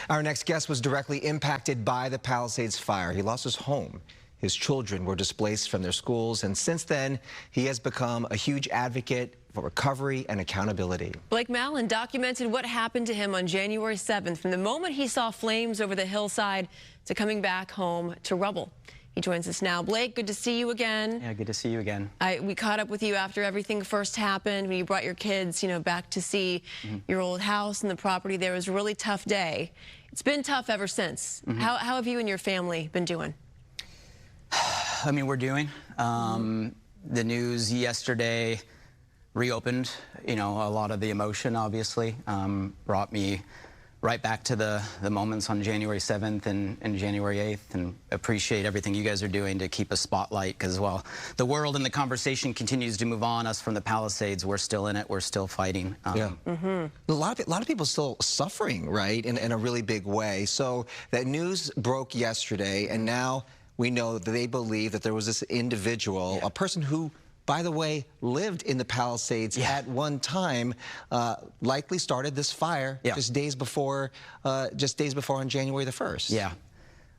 Our next guest was directly impacted by the Palisades fire. He lost his home. His children were displaced from their schools, and since then, he has become a huge advocate for recovery and accountability. Blake Mallen documented what happened to him on January 7th, from the moment he saw flames over the hillside to coming back home to rubble. He joins us now. Blake, good to see you again. Yeah, good to see you again. We caught up with you after everything first happened, when you brought your kids, back to see your old house and the property there. It was a really tough day. It's been tough ever since. How have you and your family been doing? I mean, we're doing. The news yesterday reopened, a lot of the emotion, obviously, brought me right back to the moments on January 7th and January 8th, and appreciate everything you guys are doing to keep a spotlight, because while the world and the conversation continues to move on, us from the Palisades, we're still in it, we're still fighting. A lot of people still suffering, right, in a really big way. So that news broke yesterday, and now we know that they believe that there was this individual, a person who, by the way, lived in the Palisades at one time, likely started this fire just days before on January the 1st. Yeah.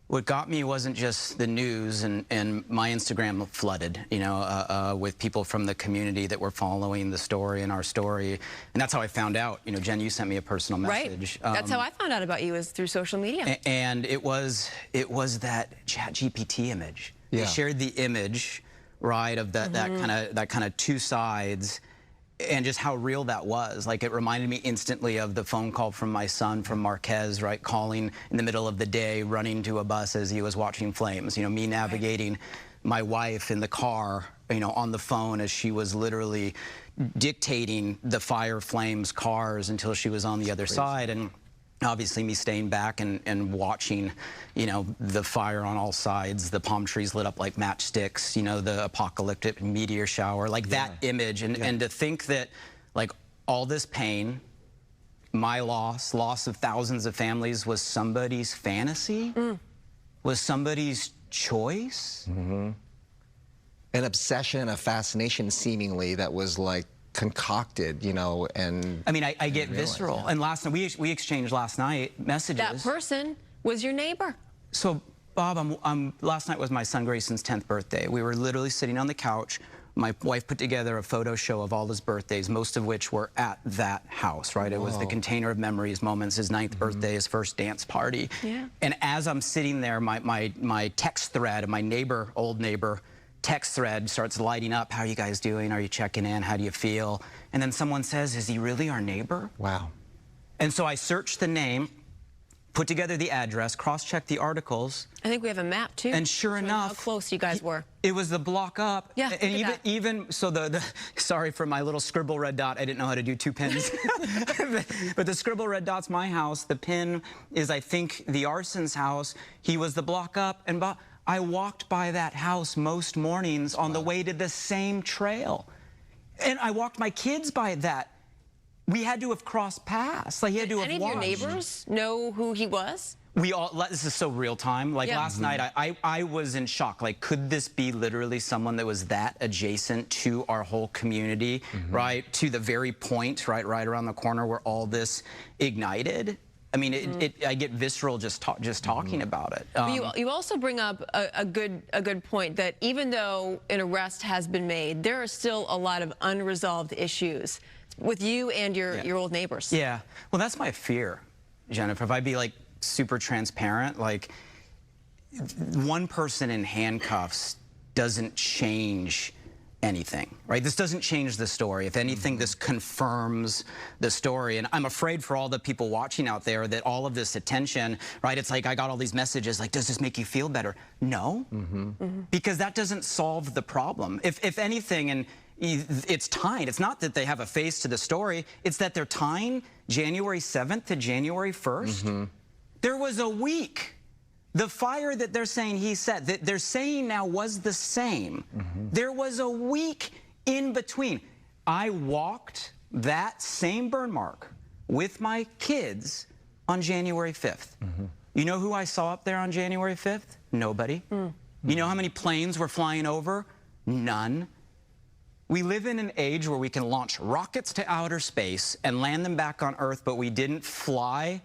What got me wasn't just the news, and my Instagram flooded, with people from the community that were following the story and our story. And that's how I found out. Jen, you sent me a personal message. Right. That's how I found out about you, was through social media. And it was that ChatGPT image. They shared the image, right, of that kind of two sides, and just how real that was. Like, it reminded me instantly of the phone call from my son from Marquez, right, calling in the middle of the day, running to a bus as he was watching flames. Me navigating my wife in the car, on the phone as she was literally dictating the fire, flames, cars until she was on the other side. And obviously me staying back and watching, the fire on all sides, the palm trees lit up like matchsticks, the apocalyptic meteor shower, like that image. And to think that, like, all this pain, my loss of thousands of families was somebody's fantasy, was somebody's choice. An obsession, a fascination, seemingly, that was like concocted, and I mean, I get visceral. And last night we exchanged last night messages. That person was your neighbor. So, Bob, last night was my son Grayson's 10th birthday. We were literally sitting on the couch. My wife put together a photo show of all his birthdays, most of which were at that house, right? It was the container of memories, moments, his 9th birthday, his first dance party. And as I'm sitting there, my text thread, my old neighbor, text thread starts lighting up. How are you guys doing? Are you checking in? How do you feel? And then someone says, is he really our neighbor? Wow. And so I searched the name, put together the address, cross-checked the articles. I think we have a map too. And sure enough, how close you guys were. It was the block up. Yeah. And even so, sorry for my little scribble red dot. I didn't know how to do 2 pins. But the scribble red dot's my house. The pin is, I think, the arson's house. He was the block up, and I walked by that house most mornings on the way to the same trail. And I walked my kids by that. We had to have crossed paths. Like, he had to have watched. Any of your neighbors know who he was? This is so real time. Like, last night, I was in shock. Like, could this be literally someone that was that adjacent to our whole community, right? To the very point, right around the corner where all this ignited? I mean, I get visceral just talking about it. You also bring up a good point, that even though an arrest has been made, there are still a lot of unresolved issues with you and your old neighbors. Yeah. Well, that's my fear, Jennifer. If I'd be like super transparent, like, one person in handcuffs doesn't change anything, right? This doesn't change the story. If anything, this confirms the story. And I'm afraid for all the people watching out there that all of this attention, right? It's like, I got all these messages like, does this make you feel better? No, because that doesn't solve the problem. If anything, and it's tying. It's not that they have a face to the story. It's that they're tying January 7th to January 1st. There was a week. The fire that they're saying he set, that they're saying now was the same. There was a week in between. I walked that same burn mark with my kids on January 5th. You know who I saw up there on January 5th? Nobody. You know how many planes were flying over? None. We live in an age where we can launch rockets to outer space and land them back on Earth, but we didn't fly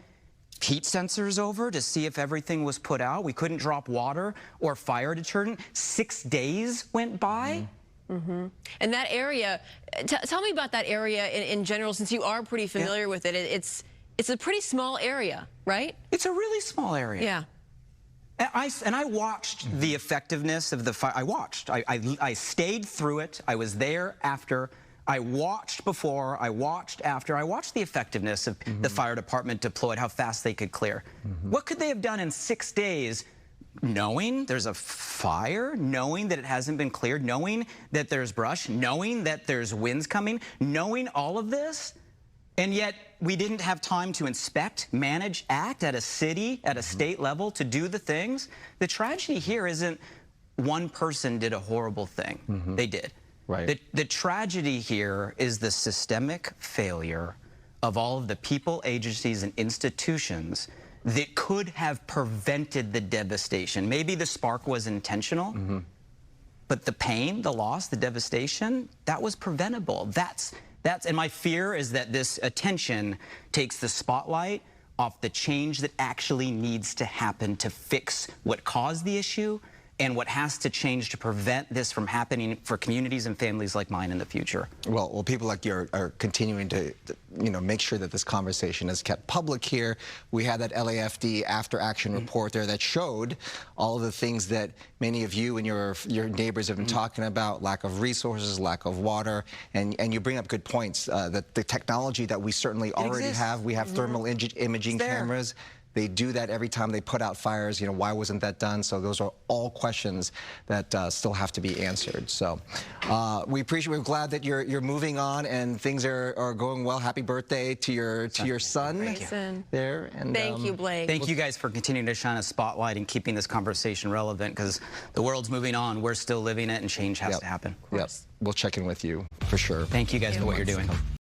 heat sensors over to see if everything was put out. We couldn't drop water or fire deterrent. 6 days went by. And that area, tell me about that area in general, since you are pretty familiar with it. It's a pretty small area, right? It's a really small area. Yeah. And I watched the effectiveness of the fire. I stayed through it. I was there after. I watched before. I watched after. I watched the effectiveness of the fire department deployed, how fast they could clear. What could they have done in 6 days? Knowing there's a fire, knowing that it hasn't been cleared, knowing that there's brush, knowing that there's winds coming, knowing all of this, and yet we didn't have time to inspect, manage, act at a city, at a state level to do the things. The tragedy here isn't one person did a horrible thing. They did. Right. The tragedy here is the systemic failure of all of the people, agencies, and institutions that could have prevented the devastation. Maybe the spark was intentional, but the pain, the loss, the devastation, that was preventable. And my fear is that this attention takes the spotlight off the change that actually needs to happen to fix what caused the issue and what has to change to prevent this from happening for communities and families like mine in the future. Well, people like you are continuing to, make sure that this conversation is kept public here. We had that LAFD after-action report there that showed all of the things that many of you and your neighbors have been talking about: lack of resources, lack of water, and you bring up good points. That the technology that we certainly already have, we have thermal imaging cameras. They do that every time they put out fires. Why wasn't that done? So those are all questions that still have to be answered. So we're glad that you're moving on and things are going well. Happy birthday to your son there. And thank you, Blake. Thank you guys for continuing to shine a spotlight and keeping this conversation relevant, because the world's moving on. We're still living it, and change has to happen. Yep. We'll check in with you for sure. Thank you guys for what you're doing.